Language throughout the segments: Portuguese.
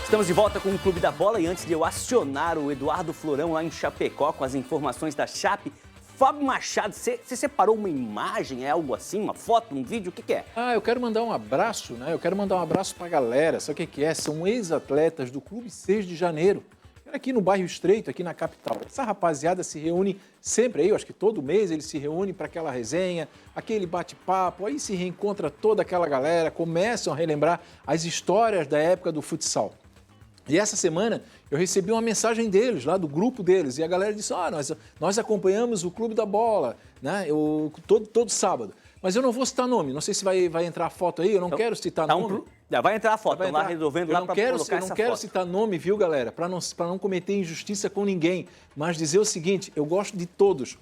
Estamos de volta com o Clube da Bola e antes de eu acionar o Eduardo Florão lá em Chapecó com as informações da Chape, Fábio Machado, você separou uma imagem, é algo assim, uma foto, um vídeo, o que é? Eu quero mandar um abraço, né? Eu quero mandar um abraço pra galera, sabe o que é? São ex-atletas do Clube 6 de Janeiro, aqui no bairro Estreito, aqui na capital. Essa rapaziada se reúne sempre aí, eu acho que todo mês eles se reúnem para aquela resenha, aquele bate-papo, aí se reencontra toda aquela galera, começam a relembrar as histórias da época do futsal. E essa semana eu recebi uma mensagem deles, lá do grupo deles, e a galera disse, nós acompanhamos o Clube da Bola, né, todo sábado. Mas eu não vou citar nome, não sei se vai entrar a foto aí, eu não quero citar nome. Já vai entrar a foto, estão lá resolvendo lá para colocar essa foto. Eu não quero citar nome, viu, galera, para não cometer injustiça com ninguém, mas dizer o seguinte, eu gosto de todos.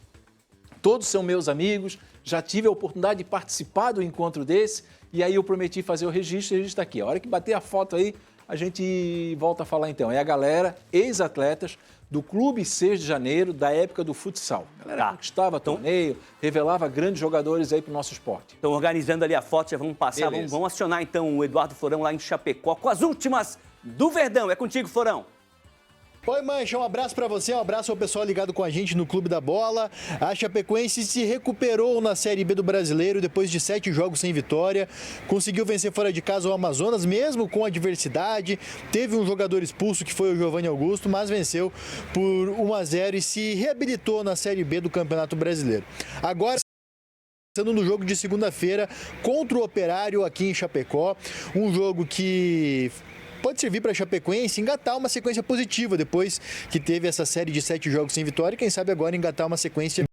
Todos são meus amigos, já tive a oportunidade de participar do encontro desse, e aí eu prometi fazer o registro e a gente está aqui. A hora que bater a foto aí, a gente volta a falar então. É a galera, ex-atletas do Clube 6 de Janeiro, da época do futsal. A galera conquistava torneio, revelava grandes jogadores aí para o nosso esporte. Estão organizando ali a foto, já vamos passar, vamos acionar então o Eduardo Florão lá em Chapecó com as últimas do Verdão. É contigo, Florão. Oi, Mancha, um abraço pra você, um abraço ao pessoal ligado com a gente no Clube da Bola. A Chapecoense se recuperou na Série B do Brasileiro depois de 7 jogos sem vitória. Conseguiu vencer fora de casa o Amazonas, mesmo com adversidade. Teve um jogador expulso, que foi o Giovanni Augusto, mas venceu por 1-0 e se reabilitou na Série B do Campeonato Brasileiro. Agora, no jogo de segunda-feira contra o Operário aqui em Chapecó, um jogo que pode servir para a Chapecoense engatar uma sequência positiva depois que teve essa série de 7 jogos sem vitória e quem sabe agora engatar uma sequência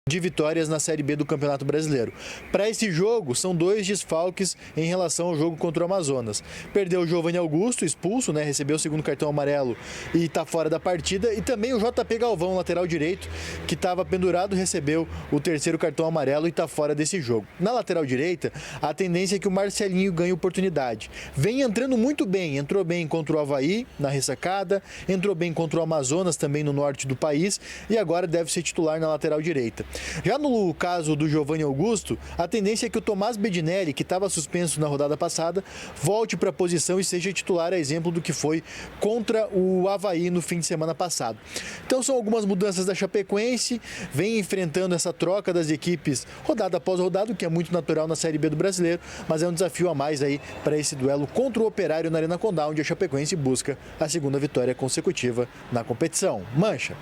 de vitórias na Série B do Campeonato Brasileiro. Para esse jogo, são 2 desfalques em relação ao jogo contra o Amazonas. Perdeu o Giovanni Augusto, expulso, né? Recebeu o 2º cartão amarelo e está fora da partida. E também o JP Galvão, lateral direito, que estava pendurado, recebeu o 3º cartão amarelo e está fora desse jogo. Na lateral direita, a tendência é que o Marcelinho ganhe oportunidade. Vem entrando muito bem, entrou bem contra o Avaí, na ressacada, entrou bem contra o Amazonas, também no norte do país, e agora deve ser titular na lateral direita. Já no caso do Giovanni Augusto, a tendência é que o Tomás Bedinelli, que estava suspenso na rodada passada, volte para a posição e seja titular, a exemplo do que foi contra o Avaí no fim de semana passado. Então são algumas mudanças da Chapecoense, vem enfrentando essa troca das equipes rodada após rodada, o que é muito natural na Série B do Brasileiro, mas é um desafio a mais aí para esse duelo contra o Operário na Arena Condá, onde a Chapecoense busca a 2ª vitória consecutiva na competição. Mancha.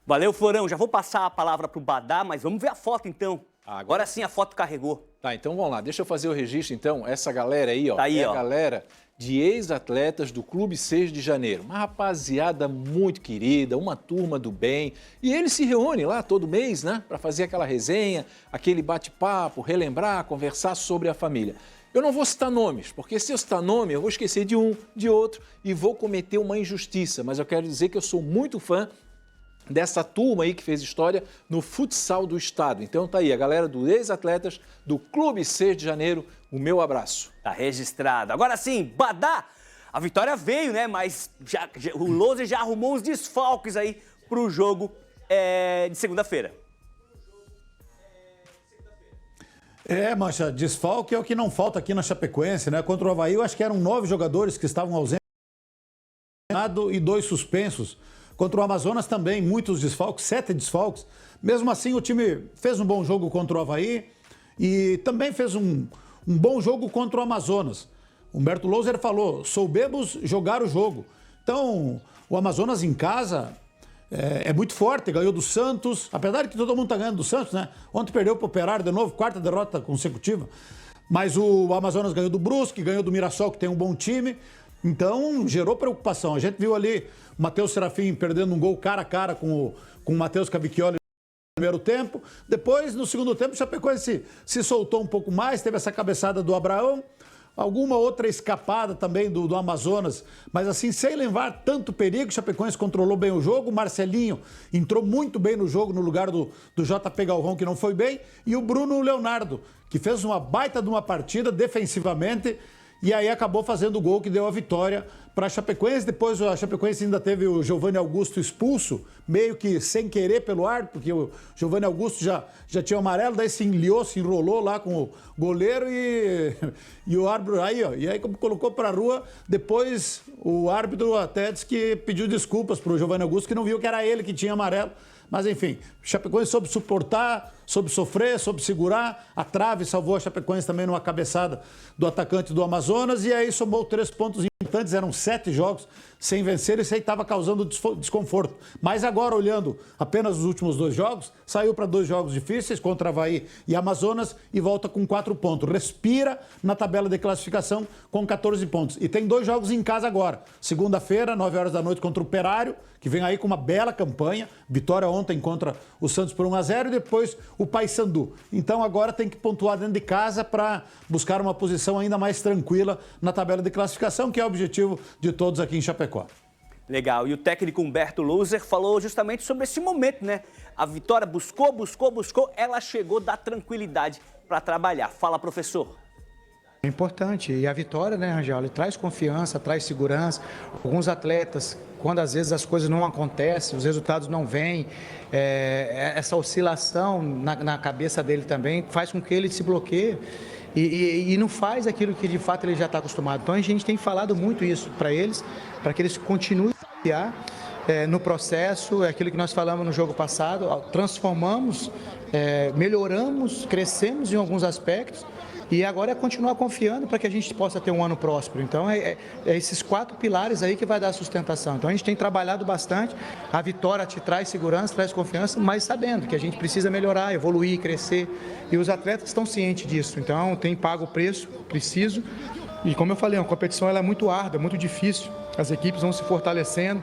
Valeu, Florão. Já vou passar a palavra para o Badá, mas vamos ver a foto, então. Agora sim a foto carregou. Tá, então vamos lá. Deixa eu fazer o registro, então. Essa galera aí, ó, tá aí, a galera de ex-atletas do Clube 6 de Janeiro. Uma rapaziada muito querida, uma turma do bem. E eles se reúnem lá todo mês, né? Para fazer aquela resenha, aquele bate-papo, relembrar, conversar sobre a família. Eu não vou citar nomes, porque se eu citar nome, eu vou esquecer de um, de outro e vou cometer uma injustiça. Mas eu quero dizer que eu sou muito fã dessa turma aí que fez história no futsal do estado. Então tá aí, a galera dos ex-atletas do Clube 6 de Janeiro, o meu abraço. Tá registrado. Agora sim, Badá, a vitória veio, né? Mas o Loser já arrumou uns desfalques aí pro jogo de segunda-feira. Mancha, desfalque é o que não falta aqui na Chapecoense, né? Contra o Avaí, eu acho que eram 9 jogadores que estavam ausentes e 2 suspensos. Contra o Amazonas também, muitos desfalques, 7 desfalques. Mesmo assim, o time fez um bom jogo contra o Avaí e também fez um bom jogo contra o Amazonas. Humberto Louser falou, soubemos jogar o jogo. Então, o Amazonas em casa é muito forte, ganhou do Santos, apesar de que todo mundo está ganhando do Santos, né? Ontem perdeu para o Operário de novo, 4ª derrota consecutiva. Mas o Amazonas ganhou do Brusque, ganhou do Mirassol, que tem um bom time. Então, gerou preocupação. A gente viu ali o Matheus Serafim perdendo um gol cara a cara com o Matheus Cavicchioli no primeiro tempo. Depois, no segundo tempo, o Chapecoense se soltou um pouco mais, teve essa cabeçada do Abraão, alguma outra escapada também do Amazonas, mas assim, sem levar tanto perigo, o Chapecoense controlou bem o jogo, o Marcelinho entrou muito bem no jogo, no lugar do JP Galvão, que não foi bem, e o Bruno Leonardo, que fez uma baita de uma partida defensivamente, e aí acabou fazendo o gol que deu a vitória para a Chapecoense. Depois a Chapecoense ainda teve o Giovanni Augusto expulso, meio que sem querer pelo árbitro, porque o Giovanni Augusto já tinha o amarelo, daí se enrolou lá com o goleiro e o árbitro aí, ó, e aí colocou para a rua. Depois o árbitro até disse que pediu desculpas para o Giovanni Augusto, que não viu que era ele que tinha amarelo. Mas enfim, o Chapecoense soube suportar, soube sofrer, soube segurar. A trave salvou a Chapecoense também numa cabeçada do atacante do Amazonas. E aí somou 3 pontos importantes, eram 7 jogos sem vencer, isso aí estava causando desconforto. Mas agora, olhando apenas os últimos 2 jogos, saiu para 2 jogos difíceis, contra Avaí e Amazonas, e volta com 4 pontos. Respira na tabela de classificação com 14 pontos. E tem 2 jogos em casa agora. Segunda-feira, 9 horas da noite, contra o Operário, que vem aí com uma bela campanha. Vitória ontem contra o Santos por 1-0 e depois o Paysandu. Então agora tem que pontuar dentro de casa para buscar uma posição ainda mais tranquila na tabela de classificação, que é o objetivo de todos aqui em Chapecó. Legal. E o técnico Humberto Louser falou justamente sobre esse momento, né? A Vitória buscou, ela chegou da tranquilidade para trabalhar. Fala, professor. É importante. E a vitória, né, Rangel, ele traz confiança, traz segurança. Alguns atletas, quando às vezes as coisas não acontecem, os resultados não vêm, essa oscilação na cabeça dele também faz com que ele se bloqueie e não faz aquilo que de fato ele já está acostumado. Então a gente tem falado muito isso para eles, para que eles continuem a confiar no processo, é aquilo que nós falamos no jogo passado, transformamos, melhoramos, crescemos em alguns aspectos. E agora é continuar confiando para que a gente possa ter um ano próspero. Então, é esses 4 pilares aí que vai dar sustentação. Então, a gente tem trabalhado bastante. A vitória te traz segurança, traz confiança, mas sabendo que a gente precisa melhorar, evoluir, crescer. E os atletas estão cientes disso. Então, tem pago o preço, preciso. E como eu falei, a competição ela é muito árdua, muito difícil. As equipes vão se fortalecendo.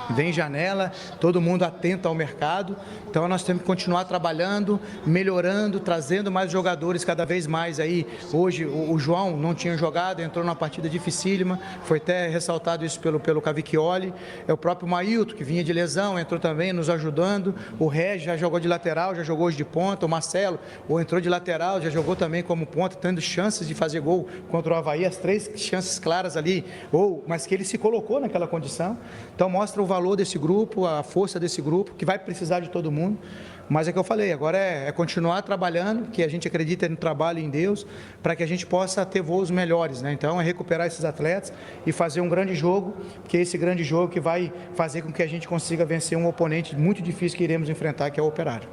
Vem janela, todo mundo atento ao mercado, então nós temos que continuar trabalhando, melhorando, trazendo mais jogadores cada vez mais aí. Hoje o João não tinha jogado, entrou numa partida dificílima, foi até ressaltado isso pelo Cavicchioli, é o próprio Mailton, que vinha de lesão, entrou também nos ajudando, o Regis já jogou de lateral, já jogou hoje de ponta, o Marcelo entrou de lateral, já jogou também como ponta, tendo chances de fazer gol contra o Avaí, as 3 chances claras ali, mas que ele se colocou naquela condição, então mostra o valor desse grupo, a força desse grupo, que vai precisar de todo mundo, mas é o que eu falei, agora é continuar trabalhando, que a gente acredita no trabalho em Deus, para que a gente possa ter voos melhores, né? Então é recuperar esses atletas e fazer um grande jogo, que é esse grande jogo que vai fazer com que a gente consiga vencer um oponente muito difícil que iremos enfrentar, que é o Operário.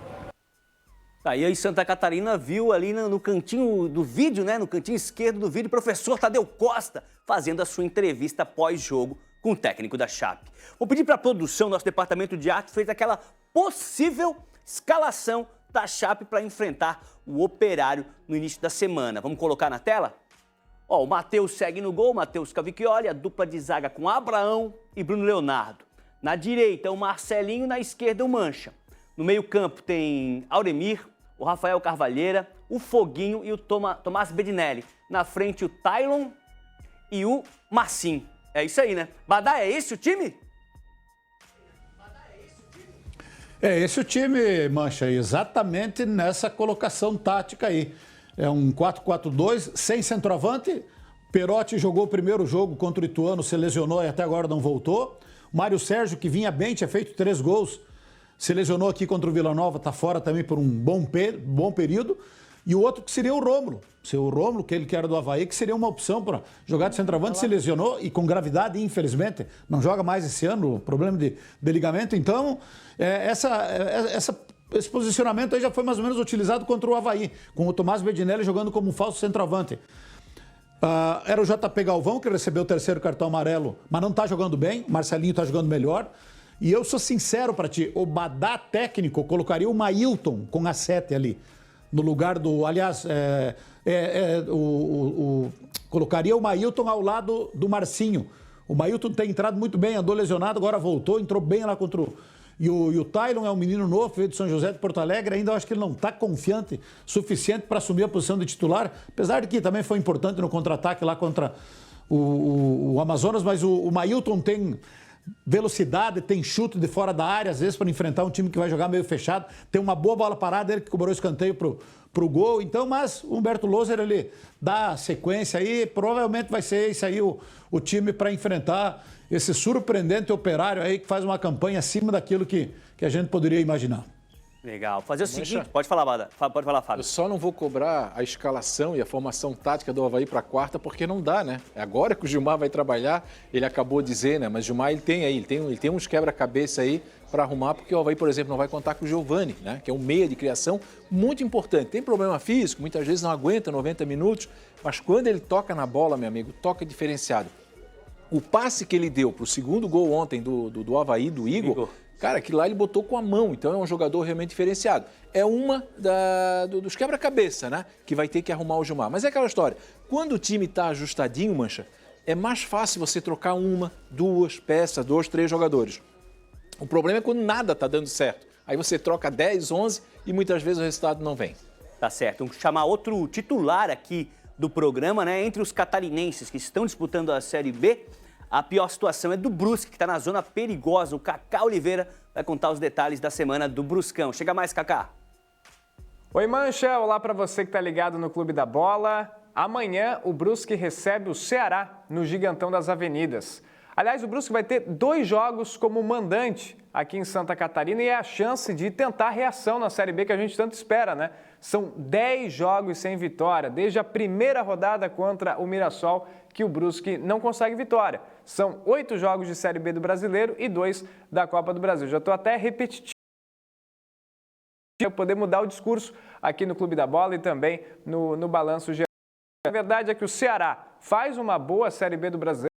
Aí em Santa Catarina viu ali no cantinho do vídeo, né? No cantinho esquerdo do vídeo, o professor Tadeu Costa fazendo a sua entrevista pós-jogo com o técnico da Chape. Vou pedir para a produção, nosso departamento de arte fez aquela possível escalação da Chape para enfrentar o Operário no início da semana. Vamos colocar na tela? Ó, o Matheus segue no gol, Matheus Cavicchioli, a dupla de zaga com Abraão e Bruno Leonardo. Na direita, o Marcelinho, na esquerda, o Mancha. No meio-campo tem Auremir, o Rafael Carvalheira, o Foguinho e o Tomás Bedinelli. Na frente, o Tailon e o Marcinho. É isso aí, né? Badá, é esse o time? É esse o time, Mancha, exatamente nessa colocação tática aí. É um 4-4-2, sem centroavante. Perotti jogou o primeiro jogo contra o Ituano, se lesionou e até agora não voltou. Mário Sérgio, que vinha bem, tinha feito 3 gols, se lesionou aqui contra o Vila Nova, está fora também por um bom período. E o outro que seria o Rômulo. O Rômulo, que ele que era do Avaí, que seria uma opção para jogar de centroavante, se lesionou e com gravidade, infelizmente, não joga mais esse ano, problema de ligamento. Então, esse posicionamento aí já foi mais ou menos utilizado contra o Avaí, com o Tomás Bedinelli jogando como um falso centroavante. Era o JP Galvão, que recebeu o 3º cartão amarelo, mas não está jogando bem, o Marcelinho está jogando melhor. E eu sou sincero para ti, o Badá técnico colocaria o Mailton com a 7 ali. No lugar do... Aliás, colocaria o Mailton ao lado do Marcinho. O Mailton tem entrado muito bem, andou lesionado, agora voltou, entrou bem lá contra o... E o Tailon é um menino novo, veio de São José de Porto Alegre, ainda acho que ele não está confiante suficiente para assumir a posição de titular, apesar de que também foi importante no contra-ataque lá contra o Amazonas, mas o Mailton tem velocidade, tem chute de fora da área, às vezes para enfrentar um time que vai jogar meio fechado, tem uma boa bola parada, ele que cobrou escanteio pro gol. Então, mas o Humberto Loser, ele dá sequência aí, provavelmente vai ser esse aí o time para enfrentar esse surpreendente Operário aí que faz uma campanha acima daquilo que a gente poderia imaginar. Legal. Fazer o seguinte, pode falar, Bada. Pode falar, Fábio. Eu só não vou cobrar a escalação e a formação tática do Avaí para quarta, porque não dá, né? É agora que o Gilmar vai trabalhar, ele acabou de dizer, né? Mas o Gilmar, ele tem uns quebra-cabeça aí para arrumar, porque o Avaí, por exemplo, não vai contar com o Giovani, né? Que é um meia de criação muito importante. Tem problema físico, muitas vezes não aguenta 90 minutos, mas quando ele toca na bola, meu amigo, toca diferenciado. O passe que ele deu para o segundo gol ontem do Avaí, do Igor, cara, aquilo lá ele botou com a mão, então é um jogador realmente diferenciado. É uma dos quebra-cabeça, né? Que vai ter que arrumar o Gilmar. Mas é aquela história, quando o time está ajustadinho, Mancha, é mais fácil você trocar uma, duas peças, 2, 3 jogadores. O problema é quando nada está dando certo. Aí você troca 10, 11 e muitas vezes o resultado não vem. Tá certo. Vamos chamar outro titular aqui do programa, né? Entre os catarinenses que estão disputando a Série B, a pior situação é do Brusque, que está na zona perigosa. O Kaká Oliveira vai contar os detalhes da semana do Bruscão. Chega mais, Kaká. Oi, Mancha. Olá para você que está ligado no Clube da Bola. Amanhã o Brusque recebe o Ceará no Gigantão das Avenidas. Aliás, o Brusque vai ter 2 jogos como mandante aqui em Santa Catarina e é a chance de tentar reação na Série B que a gente tanto espera, né? São 10 jogos sem vitória, desde a primeira rodada contra o Mirassol, que o Brusque não consegue vitória. São 8 jogos de Série B do Brasileiro e 2 da Copa do Brasil. Já estou até repetitivo para poder mudar o discurso aqui no Clube da Bola e também no Balanço Geral. A verdade é que o Ceará faz uma boa Série B do Brasileiro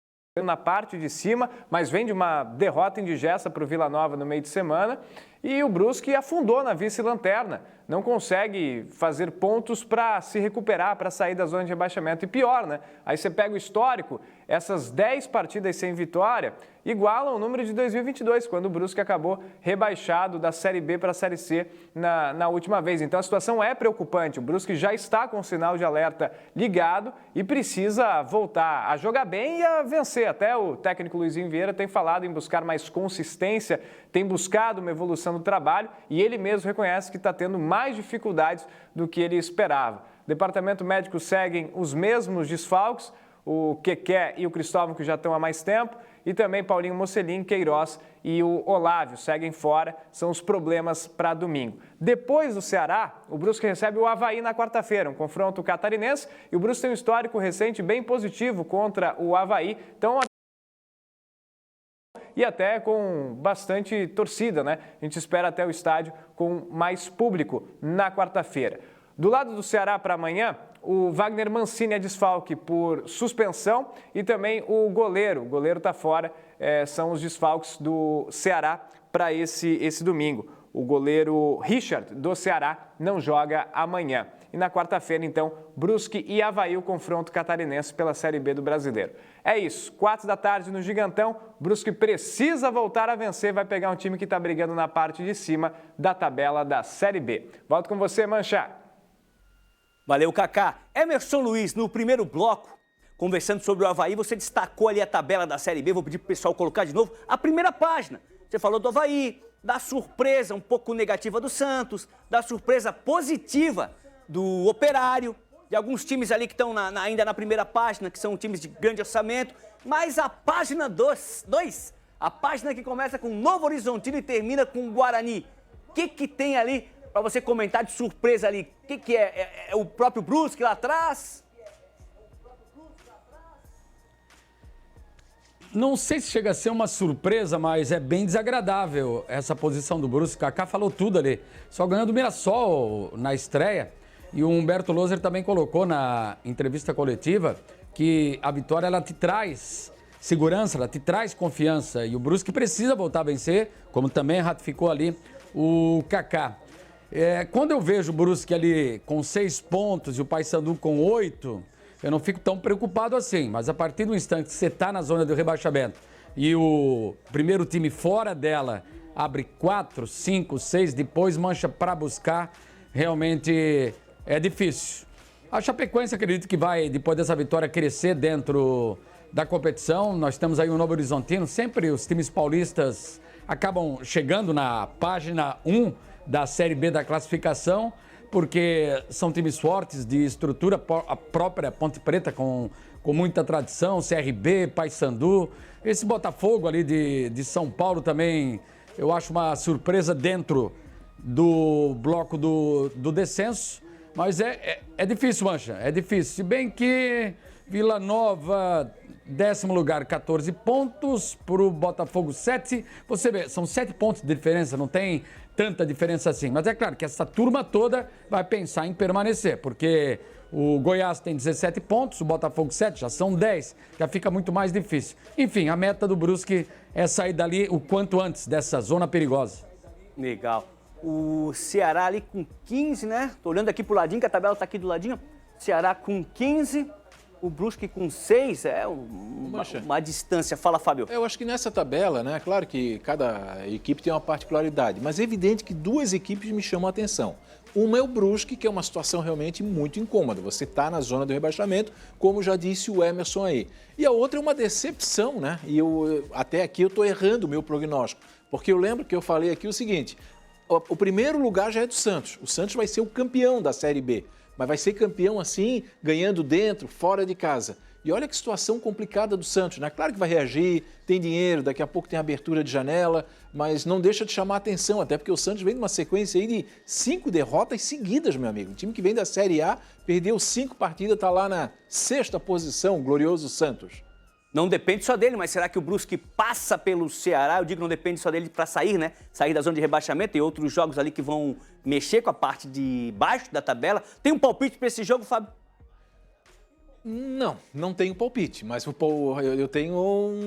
na parte de cima, mas vem de uma derrota indigesta para o Vila Nova no meio de semana. E o Brusque afundou na vice-lanterna, não consegue fazer pontos para se recuperar, para sair da zona de rebaixamento. E pior, né? Aí você pega o histórico, essas 10 partidas sem vitória igualam o número de 2022, quando o Brusque acabou rebaixado da Série B para a Série C na última vez. Então a situação é preocupante, o Brusque já está com o sinal de alerta ligado e precisa voltar a jogar bem e a vencer. Até o técnico Luizinho Vieira tem falado em buscar mais consistência, tem buscado uma evolução do trabalho e ele mesmo reconhece que está tendo mais dificuldades do que ele esperava. O departamento médico seguem os mesmos desfalques, o Keké e o Cristóvão, que já estão há mais tempo, e também Paulinho Mocelin, Queiroz e o Olávio seguem fora, são os problemas para domingo. Depois do Ceará, o Brusque recebe o Avaí na quarta-feira, um confronto catarinense, e o Brusque tem um histórico recente bem positivo contra o Avaí, então e até com bastante torcida, né? A gente espera até o estádio com mais público na quarta-feira. Do lado do Ceará para amanhã, o Wagner Mancini é desfalque por suspensão e também o goleiro está fora, são os desfalques do Ceará para esse domingo. O goleiro Richard, do Ceará, não joga amanhã. E na quarta-feira, então, Brusque e Avaí, o confronto catarinense pela Série B do Brasileiro. É isso, 4 da tarde no Gigantão, Brusque precisa voltar a vencer, vai pegar um time que está brigando na parte de cima da tabela da Série B. Volto com você, Mancha. Valeu, Kaká. Emerson Luiz, no primeiro bloco, conversando sobre o Avaí, você destacou ali a tabela da Série B, vou pedir para o pessoal colocar de novo a primeira página. Você falou do Avaí, da surpresa um pouco negativa do Santos, da surpresa positiva do Operário, de alguns times ali que estão ainda na primeira página, que são times de grande orçamento, mas a página 2, a página que começa com Novo Horizontino e termina com Guarani. O que tem ali para você comentar de surpresa ali? O que é? É o próprio Brusque lá atrás? Não sei se chega a ser uma surpresa, mas é bem desagradável essa posição do Brusque. Kaká falou tudo ali. Só ganhando o Mirassol na estreia. E o Humberto Loser também colocou na entrevista coletiva que a vitória ela te traz segurança, ela te traz confiança. E o Brusque precisa voltar a vencer, como também ratificou ali o Kaká. Quando eu vejo o Brusque ali com 6 pontos e o Paysandu com 8, eu não fico tão preocupado assim. Mas a partir do instante que você está na zona do rebaixamento e o primeiro time fora dela abre 4, 5, 6, depois mancha para buscar, realmente é difícil. A Chapecoense acredito que vai, depois dessa vitória, crescer dentro da competição. Nós temos aí o Novo Horizontino. Sempre os times paulistas acabam chegando na página 1 da Série B da classificação, porque são times fortes, de estrutura, a própria Ponte Preta com muita tradição, CRB, Paysandu. Esse Botafogo ali de São Paulo também, eu acho uma surpresa dentro do bloco do descenso. Mas é difícil, Mancha, é difícil. Se bem que Vila Nova, 10º lugar, 14 pontos, para o Botafogo 7. Você vê, são 7 pontos de diferença, não tem tanta diferença assim. Mas é claro que essa turma toda vai pensar em permanecer, porque o Goiás tem 17 pontos, o Botafogo 7, já são 10, já fica muito mais difícil. Enfim, a meta do Brusque é sair dali o quanto antes dessa zona perigosa. Legal. O Ceará ali com 15, né? Tô olhando aqui pro ladinho, que a tabela tá aqui do ladinho. Ceará com 15, o Brusque com 6, uma distância. Fala, Fábio. Eu acho que nessa tabela, né? Claro que cada equipe tem uma particularidade, mas é evidente que duas equipes me chamam a atenção. Uma é o Brusque, que é uma situação realmente muito incômoda. Você está na zona do rebaixamento, como já disse o Emerson aí. E a outra é uma decepção, né? E até aqui eu estou errando o meu prognóstico, porque eu lembro que eu falei aqui o seguinte: o primeiro lugar já é do Santos. O Santos vai ser o campeão da Série B, mas vai ser campeão assim, ganhando dentro, fora de casa. E olha que situação complicada do Santos, né? Claro que vai reagir, tem dinheiro, daqui a pouco tem abertura de janela, mas não deixa de chamar a atenção, até porque o Santos vem de uma sequência aí de 5 derrotas seguidas, meu amigo. O time que vem da Série A, perdeu 5 partidas, está lá na 6ª posição, o glorioso Santos. Não depende só dele, mas será que o Brusque passa pelo Ceará? Eu digo não depende só dele para sair, né? Sair da zona de rebaixamento e outros jogos ali que vão mexer com a parte de baixo da tabela. Tem um palpite para esse jogo, Fábio? Não tenho palpite, mas eu tenho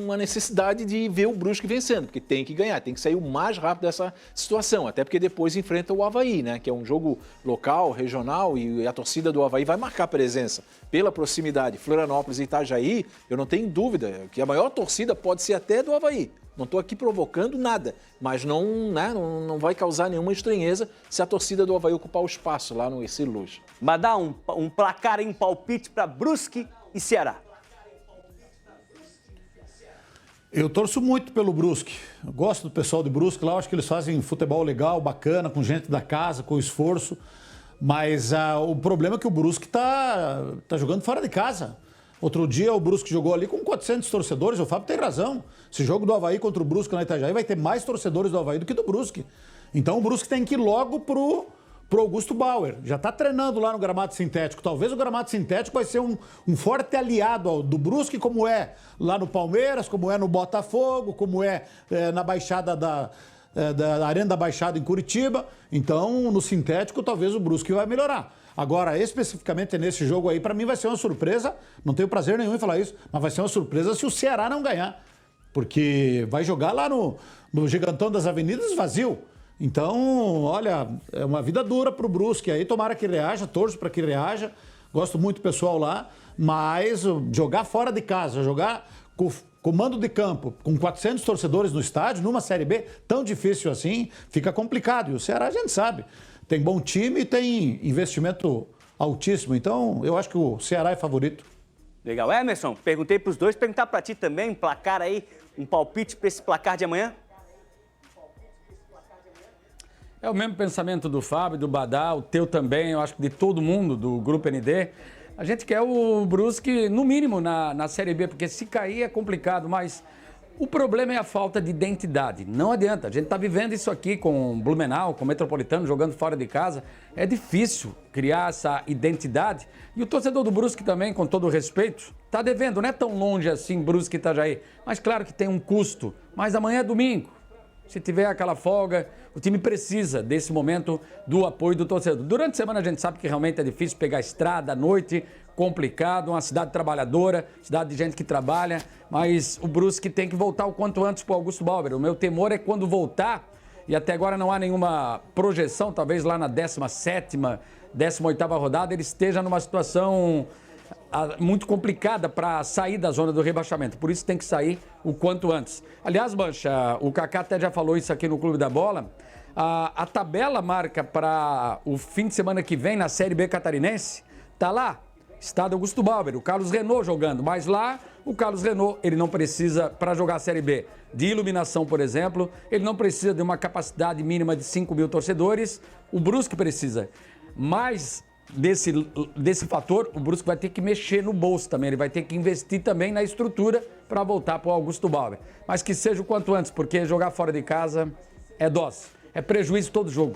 uma necessidade de ver o Brusque vencendo, porque tem que ganhar, tem que sair o mais rápido dessa situação, até porque depois enfrenta o Avaí, né, que é um jogo local, regional, e a torcida do Avaí vai marcar presença pela proximidade. Florianópolis e Itajaí, eu não tenho dúvida que a maior torcida pode ser até do Avaí. Não estou aqui provocando nada, mas não vai causar nenhuma estranheza se a torcida do Avaí ocupar o espaço lá no Ercílio Luz. Mas dá um placar e um palpite para Brusque e Ceará. Eu torço muito pelo Brusque. Eu gosto do pessoal de Brusque lá, eu acho que eles fazem futebol legal, bacana, com gente da casa, com esforço. Mas o problema é que o Brusque tá jogando fora de casa. Outro dia o Brusque jogou ali com 400 torcedores, o Fábio tem razão. Esse jogo do Avaí contra o Brusque na Itajaí vai ter mais torcedores do Avaí do que do Brusque. Então o Brusque tem que ir logo pro Augusto Bauer. Já está treinando lá no gramado sintético. Talvez o gramado sintético vai ser um forte aliado do Brusque, como é lá no Palmeiras, como é no Botafogo, como é na Baixada da Arena da Baixada em Curitiba. Então, no sintético, talvez o Brusque vai melhorar. Agora, especificamente nesse jogo aí, para mim vai ser uma surpresa. Não tenho prazer nenhum em falar isso, mas vai ser uma surpresa se o Ceará não ganhar. Porque vai jogar lá no Gigantão das Avenidas vazio. Então, olha, é uma vida dura pro Brusque aí. Tomara que reaja, torço para que reaja. Gosto muito do pessoal lá. Mas jogar fora de casa, jogar com comando de campo, com 400 torcedores no estádio, numa Série B tão difícil assim, fica complicado. E o Ceará a gente sabe, tem bom time e tem investimento altíssimo. Então, eu acho que o Ceará é favorito. Legal. Emerson, perguntei para os dois, perguntar para ti também, um placar aí, um palpite para esse placar de amanhã? É o mesmo pensamento do Fábio, do Badá, o teu também, eu acho que de todo mundo do Grupo ND. A gente quer o Brusque, no mínimo, na Série B, porque se cair é complicado, mas o problema é a falta de identidade. Não adianta, a gente está vivendo isso aqui com Blumenau, com o Metropolitano, jogando fora de casa. É difícil criar essa identidade. E o torcedor do Brusque também, com todo o respeito, está devendo. Não é tão longe assim Brusque e Itajaí, mas claro que tem um custo. Mas amanhã é domingo. Se tiver aquela folga, o time precisa desse momento do apoio do torcedor. Durante a semana a gente sabe que realmente é difícil pegar estrada à noite, complicado, uma cidade trabalhadora, cidade de gente que trabalha, mas o Brusque tem que voltar o quanto antes para o Augusto Bauer. O meu temor é quando voltar, e até agora não há nenhuma projeção, talvez lá na 17ª, 18ª rodada, ele esteja numa situação muito complicada para sair da zona do rebaixamento. Por isso tem que sair o quanto antes. Aliás, Mancha, o Kaká até já falou isso aqui no Clube da Bola. A tabela marca para o fim de semana que vem na Série B catarinense tá lá. Estádio Augusto Bauer, o Carlos Renault jogando. Mas lá, o Carlos Renault, ele não precisa, para jogar a Série B, de iluminação, por exemplo. Ele não precisa de uma capacidade mínima de 5 mil torcedores. O Brusque precisa. Mas desse fator, o Brusque vai ter que mexer no bolso também. Ele vai ter que investir também na estrutura para voltar para o Augusto Bauer. Mas que seja o quanto antes, porque jogar fora de casa é dose. É prejuízo todo jogo.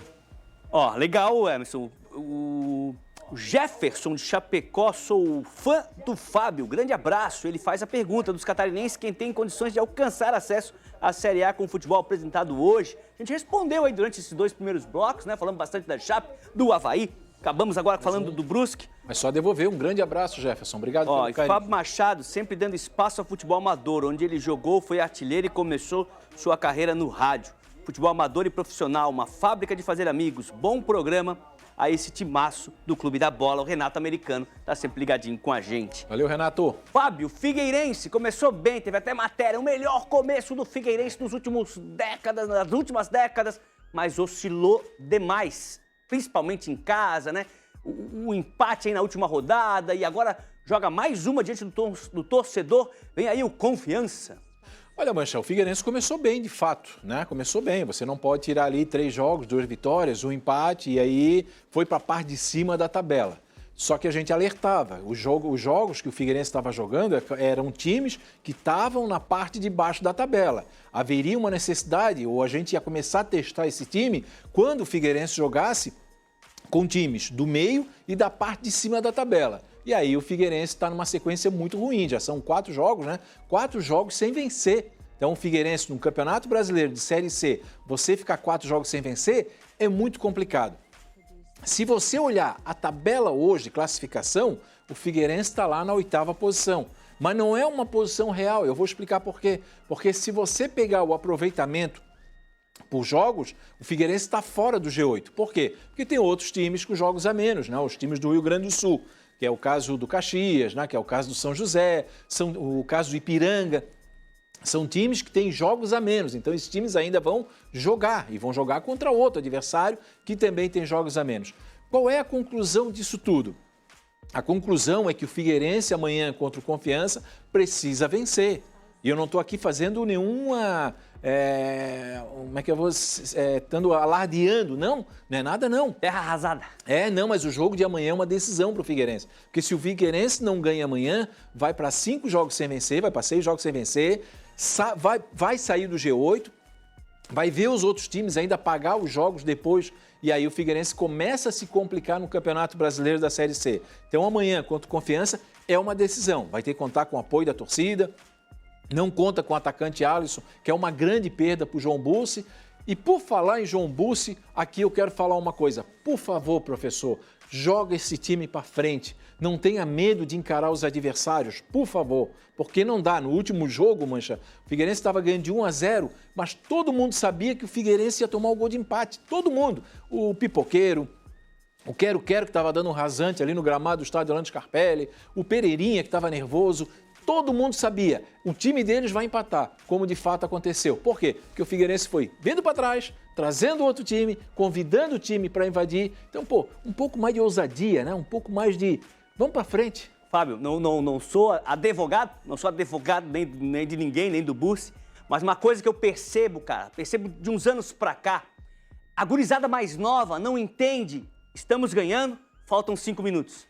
Ó, legal, Emerson. O Jefferson de Chapecó, sou fã do Fábio. Grande abraço. Ele faz a pergunta dos catarinenses quem tem condições de alcançar acesso à Série A com o futebol apresentado hoje. A gente respondeu aí durante esses 2 primeiros blocos, né? Falamos bastante da Chape, do Avaí. Acabamos agora falando do Brusque. Mas só devolver um grande abraço, Jefferson. Obrigado pelo carinho. Fábio Machado sempre dando espaço ao futebol amador. Onde ele jogou, foi artilheiro e começou sua carreira no rádio. Futebol amador e profissional, uma fábrica de fazer amigos. Bom programa a esse timaço do Clube da Bola. O Renato Americano tá sempre ligadinho com a gente. Valeu, Renato. Fábio, Figueirense começou bem, teve até matéria. O melhor começo do Figueirense nas últimas décadas, mas oscilou demais. Principalmente em casa, né? O empate aí na última rodada e agora joga mais uma diante do torcedor. Vem aí o Confiança. Olha, Mancha, o Figueirense começou bem, de fato, né? Começou bem. Você não pode tirar ali 3 jogos, 2 vitórias, um empate e aí foi para a parte de cima da tabela. Só que a gente alertava. Os jogos que o Figueirense estava jogando eram times que estavam na parte de baixo da tabela. Haveria uma necessidade, ou a gente ia começar a testar esse time quando o Figueirense jogasse com times do meio e da parte de cima da tabela. E aí o Figueirense está numa sequência muito ruim, já são 4 jogos, né? 4 jogos sem vencer. Então o Figueirense no Campeonato Brasileiro de Série C, você ficar 4 jogos sem vencer é muito complicado. Se você olhar a tabela hoje de classificação, o Figueirense está lá na 8ª posição. Mas não é uma posição real, eu vou explicar por quê. Porque se você pegar o aproveitamento por jogos, o Figueirense está fora do G8. Por quê? Porque tem outros times com jogos a menos, né? Os times do Rio Grande do Sul, que é o caso do Caxias, né? Que é o caso do São José, o caso do Ipiranga. São times que têm jogos a menos, então esses times ainda vão jogar e vão jogar contra outro adversário que também tem jogos a menos. Qual é a conclusão disso tudo? A conclusão é que o Figueirense amanhã contra o Confiança precisa vencer. E eu não estou aqui fazendo nenhuma... como é que eu vou... estando alardeando, não é nada não. Terra arrasada. Não, mas o jogo de amanhã é uma decisão para o Figueirense. Porque se o Figueirense não ganha amanhã, vai para 5 jogos sem vencer, vai para 6 jogos sem vencer, vai sair do G8, vai ver os outros times ainda pagar os jogos depois, e aí o Figueirense começa a se complicar no Campeonato Brasileiro da Série C. Então amanhã, contra o Confiança, é uma decisão. Vai ter que contar com o apoio da torcida, não conta com o atacante Alisson, que é uma grande perda para o João Bussi. E por falar em João Bussi, aqui eu quero falar uma coisa. Por favor, professor, joga esse time para frente. Não tenha medo de encarar os adversários, por favor. Porque não dá. No último jogo, Mancha, o Figueirense estava ganhando de 1-0, mas todo mundo sabia que o Figueirense ia tomar o gol de empate. Todo mundo. O Pipoqueiro, o Quero-Quero, que estava dando um rasante ali no gramado do estádio Orlando Scarpelli, o Pereirinha, que estava nervoso. Todo mundo sabia, o time deles vai empatar, como de fato aconteceu. Por quê? Porque o Figueirense foi vindo para trás, trazendo outro time, convidando o time para invadir. Então, um pouco mais de ousadia, né? Um pouco mais de... Vamos para frente. Fábio, não sou advogado, nem de ninguém, nem do Bussi, mas uma coisa que eu percebo, cara, de uns anos para cá, a gurizada mais nova não entende, estamos ganhando, faltam 5 minutos.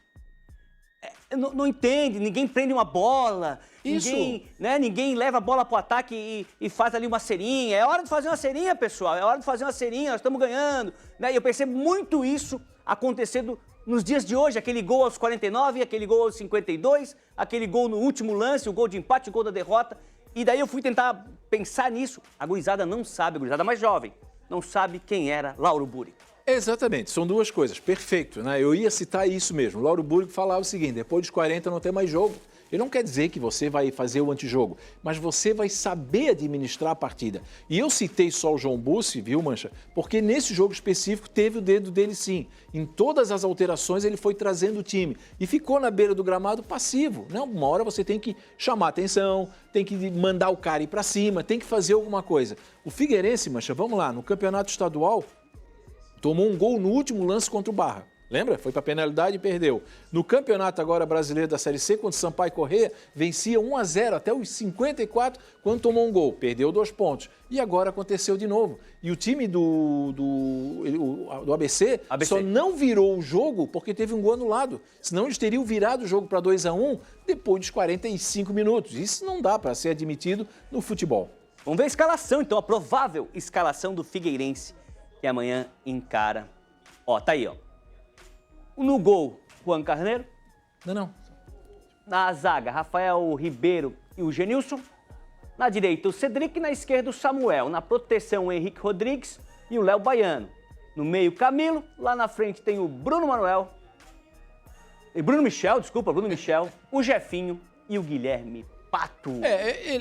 Não entende, ninguém prende uma bola, ninguém leva a bola para o ataque e faz ali uma cerinha. É hora de fazer uma cerinha, pessoal, nós estamos ganhando. Né? E eu percebo muito isso acontecendo nos dias de hoje, aquele gol aos 49, aquele gol aos 52, aquele gol no último lance, o gol de empate, o gol da derrota. E daí eu fui tentar pensar nisso. A gurizada não sabe, a gurizada mais jovem, não sabe quem era Lauro Burico. Exatamente, são duas coisas, perfeito, né? Eu ia citar isso mesmo. Lauro Burico falava o seguinte: depois dos 40 não tem mais jogo. Ele não quer dizer que você vai fazer o antijogo, mas você vai saber administrar a partida. E eu citei só o João Bussi, viu, Mancha? Porque nesse jogo específico teve o dedo dele sim. Em todas as alterações ele foi trazendo o time e ficou na beira do gramado passivo. Né? Uma hora você tem que chamar atenção, tem que mandar o cara ir para cima, tem que fazer alguma coisa. O Figueirense, Mancha, vamos lá, no campeonato estadual, tomou um gol no último lance contra o Barra. Lembra? Foi para penalidade e perdeu. No campeonato agora brasileiro da Série C, contra o Sampaio Corrêa, vencia 1-0 até os 54, quando tomou um gol. Perdeu 2 pontos. E agora aconteceu de novo. E o time do ABC só não virou o jogo porque teve um gol anulado. Senão eles teriam virado o jogo para 2-1 depois dos 45 minutos. Isso não dá para ser admitido no futebol. Vamos ver a escalação, então, a provável escalação do Figueirense, que amanhã encara. Ó, tá aí, ó. No gol, Juan Carneiro. Não. Na zaga, Rafael Ribeiro e o Genilson. Na direita, o Cedric. Na esquerda, o Samuel. Na proteção, o Henrique Rodrigues e o Léo Baiano. No meio, Camilo. Lá na frente tem o Bruno Michel, o Jefinho e o Guilherme Pato.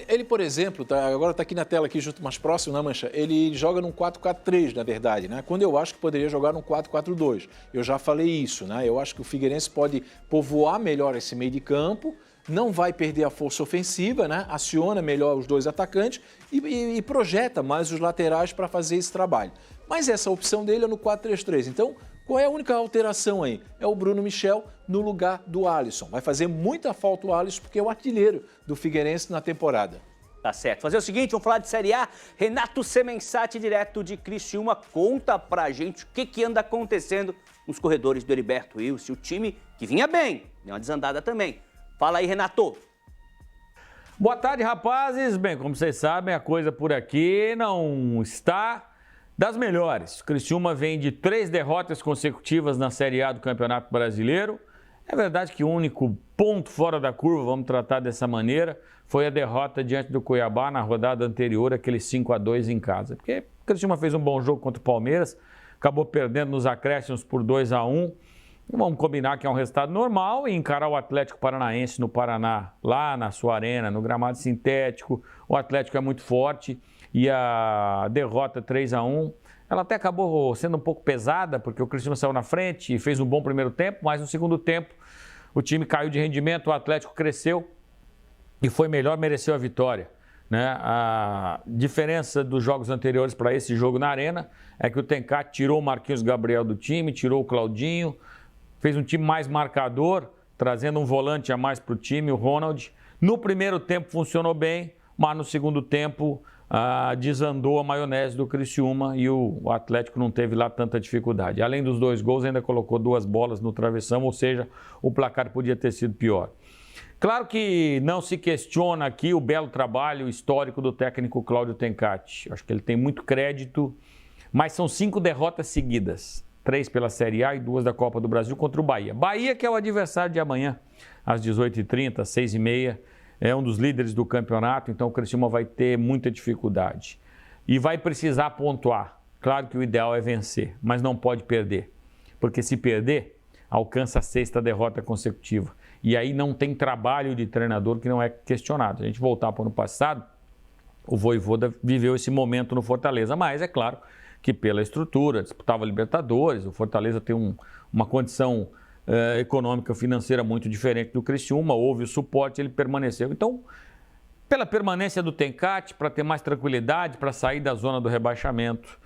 Ele, por exemplo, agora está aqui na tela, aqui junto mais próximo, na Mancha, ele joga num 4-4-3, na verdade, né? Quando eu acho que poderia jogar num 4-4-2. Eu já falei isso, né? Eu acho que o Figueirense pode povoar melhor esse meio de campo, não vai perder a força ofensiva, né? Aciona melhor os 2 atacantes e projeta mais os laterais para fazer esse trabalho. Mas essa opção dele é no 4-3-3. Então, qual é a única alteração aí? É o Bruno Michel no lugar do Alisson. Vai fazer muita falta o Alisson porque é o artilheiro do Figueirense na temporada. Tá certo. Fazer o seguinte, vamos falar de Série A. Renato Semensati, direto de Criciúma, conta pra gente o que anda acontecendo nos corredores do Heriberto Wilson. O time que vinha bem, deu uma desandada também. Fala aí, Renato. Boa tarde, rapazes. Bem, como vocês sabem, a coisa por aqui não está das melhores. O Criciúma vem de 3 derrotas consecutivas na Série A do Campeonato Brasileiro. É verdade que o único ponto fora da curva, vamos tratar dessa maneira, foi a derrota diante do Cuiabá na rodada anterior, aquele 5-2 em casa. Porque o Criciúma fez um bom jogo contra o Palmeiras, acabou perdendo nos acréscimos por 2-1. Vamos combinar que é um resultado normal e encarar o Atlético Paranaense no Paraná, lá na sua arena, no gramado sintético. O Atlético é muito forte e a derrota 3-1, ela até acabou sendo um pouco pesada, porque o Criciúma saiu na frente e fez um bom primeiro tempo, mas no segundo tempo o time caiu de rendimento, o Atlético cresceu e foi melhor, mereceu a vitória, né? A diferença dos jogos anteriores para esse jogo na arena é que o Tencate tirou o Marquinhos Gabriel do time, tirou o Claudinho, fez um time mais marcador, trazendo um volante a mais para o time, o Ronald. No primeiro tempo funcionou bem, mas no segundo tempo desandou a maionese do Criciúma e o Atlético não teve lá tanta dificuldade. Além dos 2 gols, ainda colocou 2 bolas no travessão, ou seja, o placar podia ter sido pior. Claro que não se questiona aqui o belo trabalho histórico do técnico Cláudio Tencate. Acho que ele tem muito crédito, mas são 5 derrotas seguidas. 3 pela Série A e 2 da Copa do Brasil contra o Bahia. Bahia que é o adversário de amanhã, às 18h30, 6h30. É um dos líderes do campeonato, então o Criciúma vai ter muita dificuldade. E vai precisar pontuar. Claro que o ideal é vencer, mas não pode perder. Porque se perder, alcança a 6ª derrota consecutiva. E aí não tem trabalho de treinador que não é questionado. Se a gente voltar para o ano passado, o Vojvoda viveu esse momento no Fortaleza. Mas é claro que pela estrutura, disputava Libertadores, o Fortaleza tem uma condição econômica, financeira muito diferente do Criciúma, houve o suporte, ele permaneceu. Então, pela permanência do Tencate, para ter mais tranquilidade, para sair da zona do rebaixamento,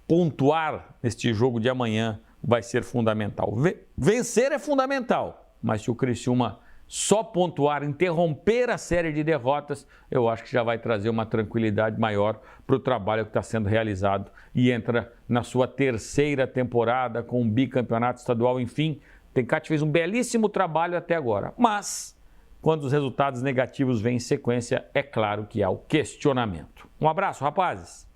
pontuar neste jogo de amanhã vai ser fundamental. Vencer é fundamental, mas se o Criciúma só pontuar, interromper a série de derrotas, eu acho que já vai trazer uma tranquilidade maior para o trabalho que está sendo realizado e entra na sua 3ª temporada com um bicampeonato estadual, enfim. Tencate fez um belíssimo trabalho até agora, mas quando os resultados negativos vêm em sequência, é claro que há o questionamento. Um abraço, rapazes!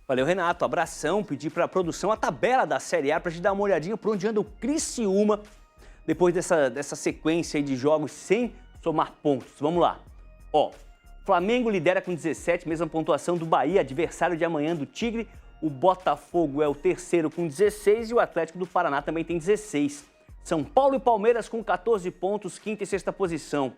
Valeu, Renato. Abração. Pedi para a produção a tabela da Série A para a gente dar uma olhadinha por onde anda o Criciúma depois dessa sequência aí de jogos sem somar pontos. Vamos lá. Ó, Flamengo lidera com 17, mesma pontuação do Bahia, adversário de amanhã do Tigre. O Botafogo é o 3º com 16 e o Atlético do Paraná também tem 16. São Paulo e Palmeiras com 14 pontos, 5ª e 6ª posição.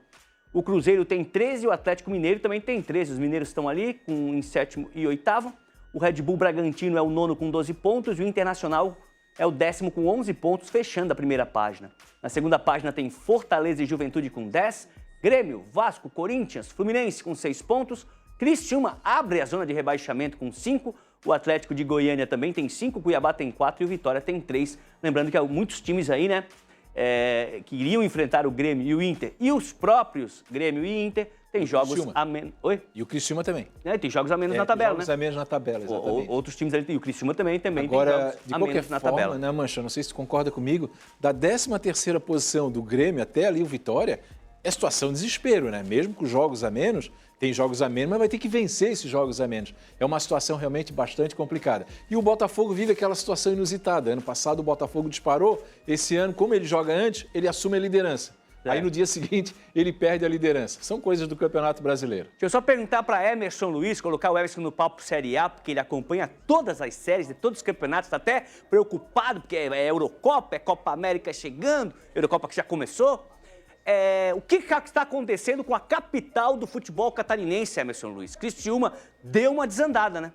O Cruzeiro tem 13 e o Atlético Mineiro também tem 13. Os mineiros estão ali em 7º e 8º. O Red Bull Bragantino é o 9º com 12 pontos e o Internacional é o 10º com 11 pontos, fechando a primeira página. Na segunda página tem Fortaleza e Juventude com 10, Grêmio, Vasco, Corinthians, Fluminense com 6 pontos, Criciúma abre a zona de rebaixamento com 5, O Atlético de Goiânia também tem 5, o Cuiabá tem 4 e o Vitória tem 3. Lembrando que há muitos times aí, né, que iriam enfrentar o Grêmio e o Inter. E os próprios Grêmio e Inter têm jogos a menos. Oi? E o Criciúma também. Tem jogos a menos na tabela, jogos a menos na tabela, exatamente. Outros times ali, e o Criciúma também tem Agora, jogos de a qualquer menos na forma, tabela. né, Mancha, não sei se tu concorda comigo, da 13ª posição do Grêmio até ali o Vitória, é situação de desespero, né? Mesmo com jogos a menos, tem jogos a menos, mas vai ter que vencer esses jogos a menos. É uma situação realmente bastante complicada. E o Botafogo vive aquela situação inusitada. Ano passado o Botafogo disparou, esse ano, como ele joga antes, ele assume a liderança. Aí no dia seguinte ele perde a liderança. São coisas do Campeonato Brasileiro. Deixa eu só perguntar para Emerson Luiz, colocar o Emerson no papo Série A, porque ele acompanha todas as séries de todos os campeonatos, está até preocupado, porque é Eurocopa, é Copa América chegando, Eurocopa que já começou. O que está acontecendo com a capital do futebol catarinense, Emerson Luiz? Criciúma deu uma desandada, né?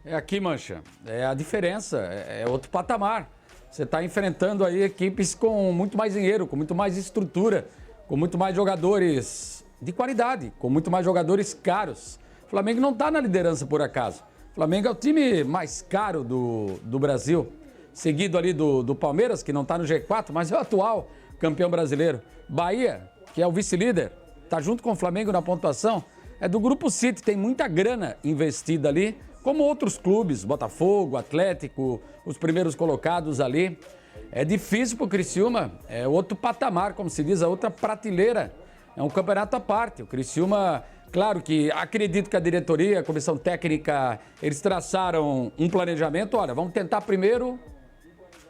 É aqui, Mancha. É a diferença, é outro patamar. Você está enfrentando aí equipes com muito mais dinheiro, com muito mais estrutura, com muito mais jogadores de qualidade, com muito mais jogadores caros. O Flamengo não está na liderança por acaso. O Flamengo é o time mais caro do Brasil, seguido ali do Palmeiras, que não está no G4, mas é o atual campeão brasileiro. Bahia, que é o vice-líder, está junto com o Flamengo na pontuação, é do Grupo City, tem muita grana investida ali, como outros clubes, Botafogo, Atlético, os primeiros colocados ali. É difícil para o Criciúma, é outro patamar, como se diz, a outra prateleira. É um campeonato à parte. O Criciúma, claro que acredito que a diretoria, a comissão técnica, eles traçaram um planejamento. Olha, vamos tentar primeiro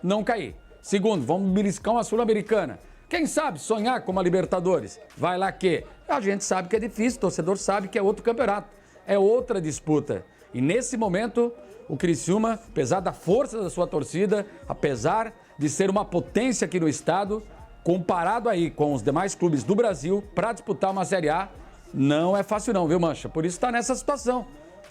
não cair. Segundo, vamos beliscar uma Sul-Americana. Quem sabe sonhar com uma Libertadores? Vai lá que a gente sabe que é difícil, o torcedor sabe que é outro campeonato, é outra disputa. E nesse momento, o Criciúma, apesar da força da sua torcida, apesar de ser uma potência aqui no estado, comparado aí com os demais clubes do Brasil, para disputar uma Série A, não é fácil não, viu, Mancha? Por isso está nessa situação.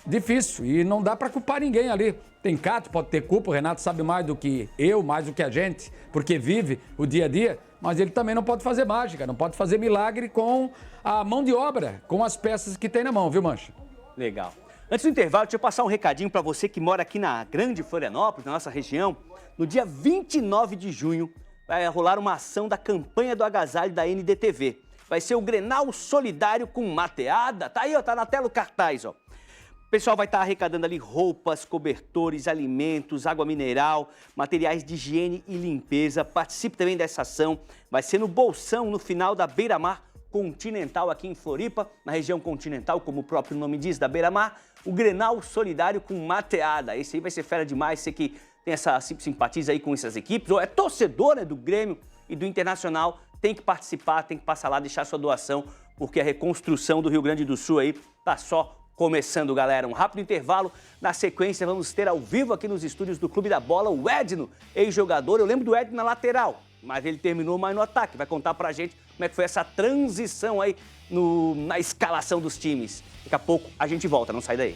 Difícil, e não dá para culpar ninguém ali. Tem Cato, pode ter culpa, o Renato sabe mais do que eu, mais do que a gente, porque vive o dia a dia, mas ele também não pode fazer mágica, não pode fazer milagre com a mão de obra, com as peças que tem na mão, viu, Mancha? Legal. Antes do intervalo, deixa eu passar um recadinho para você que mora aqui na Grande Florianópolis, na nossa região. No dia 29 de junho, vai rolar uma ação da campanha do agasalho da NDTV. Vai ser o Grenal Solidário com Mateada. Tá aí, ó, tá na tela o cartaz, ó. O pessoal vai estar arrecadando ali roupas, cobertores, alimentos, água mineral, materiais de higiene e limpeza. Participe também dessa ação. Vai ser no Bolsão, no final da Beira-Mar Continental, aqui em Floripa, na região continental, como o próprio nome diz, da Beira-Mar. O Grenal Solidário com Mateada. Esse aí vai ser fera demais. Você que tem essa simpatiza aí com essas equipes, ou é torcedor, né, do Grêmio e do Internacional, tem que participar, tem que passar lá, deixar sua doação, porque a reconstrução do Rio Grande do Sul aí tá só começando, galera. Um rápido intervalo. Na sequência, vamos ter ao vivo aqui nos estúdios do Clube da Bola o Edno, ex-jogador. Eu lembro do Edno na lateral, mas ele terminou mais no ataque. Vai contar pra gente como é que foi essa transição aí na escalação dos times. Daqui a pouco a gente volta, não sai daí.